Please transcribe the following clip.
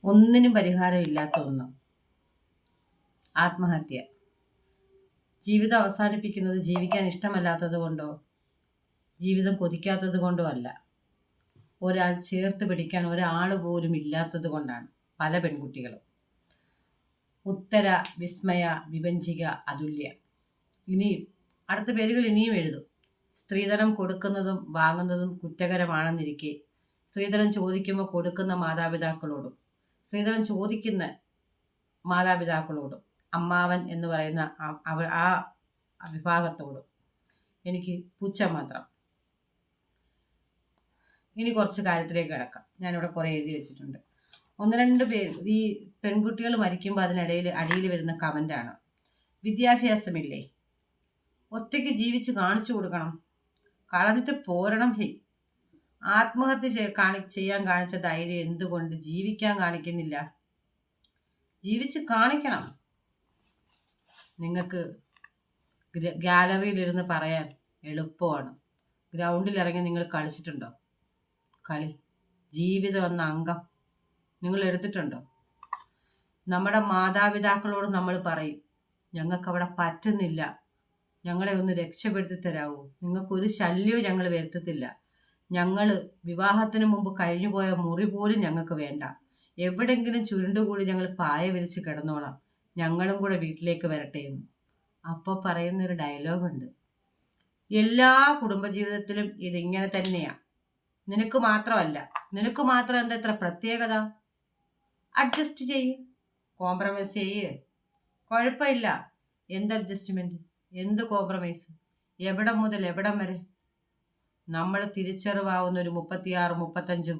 ഒന്നിനും പരിഹാരമില്ലാത്ത ഒന്ന്, ആത്മഹത്യ. ജീവിതം അവസാനിപ്പിക്കുന്നത് ജീവിക്കാൻ ഇഷ്ടമല്ലാത്തത് കൊണ്ടോ ജീവിതം കൊതിക്കാത്തത് കൊണ്ടോ അല്ല, ഒരാൾ ചേർത്ത് പിടിക്കാൻ ഒരാൾ പോലും ഇല്ലാത്തത് കൊണ്ടാണ് പല പെൺകുട്ടികളും. ഉത്തര, വിസ്മയ, വിഭഞ്ചിക, അതുല്യ. ഇനി അടുത്ത പേരുകൾ ഇനിയും എഴുതും. സ്ത്രീധനം കൊടുക്കുന്നതും വാങ്ങുന്നതും കുറ്റകരമാണെന്നിരിക്കെ സ്ത്രീധനം ചോദിക്കുമ്പോൾ കൊടുക്കുന്ന മാതാപിതാക്കളോടും സ്ത്രീധനം ചോദിക്കുന്ന മാതാപിതാക്കളോടും അമ്മാവൻ എന്ന് പറയുന്ന ആ വിഭാഗത്തോടും എനിക്ക് പുച്ഛം മാത്രം. ഇനി കുറച്ച് കാര്യത്തിലേക്ക് കിടക്കാം. ഞാനിവിടെ കുറേ എഴുതി വെച്ചിട്ടുണ്ട്. ഒന്ന് രണ്ട് പേര് ഈ പെൺകുട്ടികൾ മരിക്കുമ്പോൾ അതിനിടയിൽ അടിയിൽ വരുന്ന കമൻ്റാണ്, വിദ്യാഭ്യാസമില്ലേ, ഒറ്റയ്ക്ക് ജീവിച്ച് കാണിച്ചു കൊടുക്കണം, കളഞ്ഞിട്ട് പോരണം. ആത്മഹത്യ ചെയ്യാൻ കാണിച്ച ധൈര്യം എന്തുകൊണ്ട് ജീവിക്കാൻ കാണിക്കുന്നില്ല? ജീവിച്ച് കാണിക്കണം. നിങ്ങൾക്ക് ഗാലറിയിലിരുന്ന് പറയാൻ എളുപ്പമാണ്. ഗ്രൗണ്ടിൽ ഇറങ്ങി നിങ്ങൾ കളിച്ചിട്ടുണ്ടോ? കളി ജീവിതം എന്ന അംഗം നിങ്ങൾ എടുത്തിട്ടുണ്ടോ? നമ്മുടെ മാതാപിതാക്കളോട് നമ്മൾ പറയും, ഞങ്ങൾക്കവിടെ പറ്റുന്നില്ല, ഞങ്ങളെ ഒന്ന് രക്ഷപ്പെടുത്തി തരാവൂ, നിങ്ങൾക്കൊരു ശല്യവും ഞങ്ങൾ വരുത്തത്തില്ല, ഞങ്ങൾ വിവാഹത്തിന് മുമ്പ് കഴിഞ്ഞുപോയ മുറി പോലും ഞങ്ങൾക്ക് വേണ്ട, എവിടെങ്കിലും ചുരുണ്ടുകൂടി ഞങ്ങൾ പായ വിരിച്ച് കിടന്നോളാം, ഞങ്ങളും കൂടെ വീട്ടിലേക്ക് വരട്ടെ എന്ന്. അപ്പോൾ പറയുന്നൊരു ഡയലോഗുണ്ട്, എല്ലാ കുടുംബജീവിതത്തിലും ഇതിങ്ങനെ തന്നെയാണ്, നിനക്ക് മാത്രമല്ല, നിനക്ക് മാത്രം എന്താ ഇത്ര പ്രത്യേകത, അഡ്ജസ്റ്റ് ചെയ്യ്, കോംപ്രമൈസ് ചെയ്യ്, കുഴപ്പമില്ല. എന്ത് അഡ്ജസ്റ്റ്മെൻറ്റ്, എന്ത് കോംപ്രമൈസ്, എവിടം മുതൽ എവിടം വരെ? നമ്മൾ തിരിച്ചറിവാവുന്ന ഒരു 36-35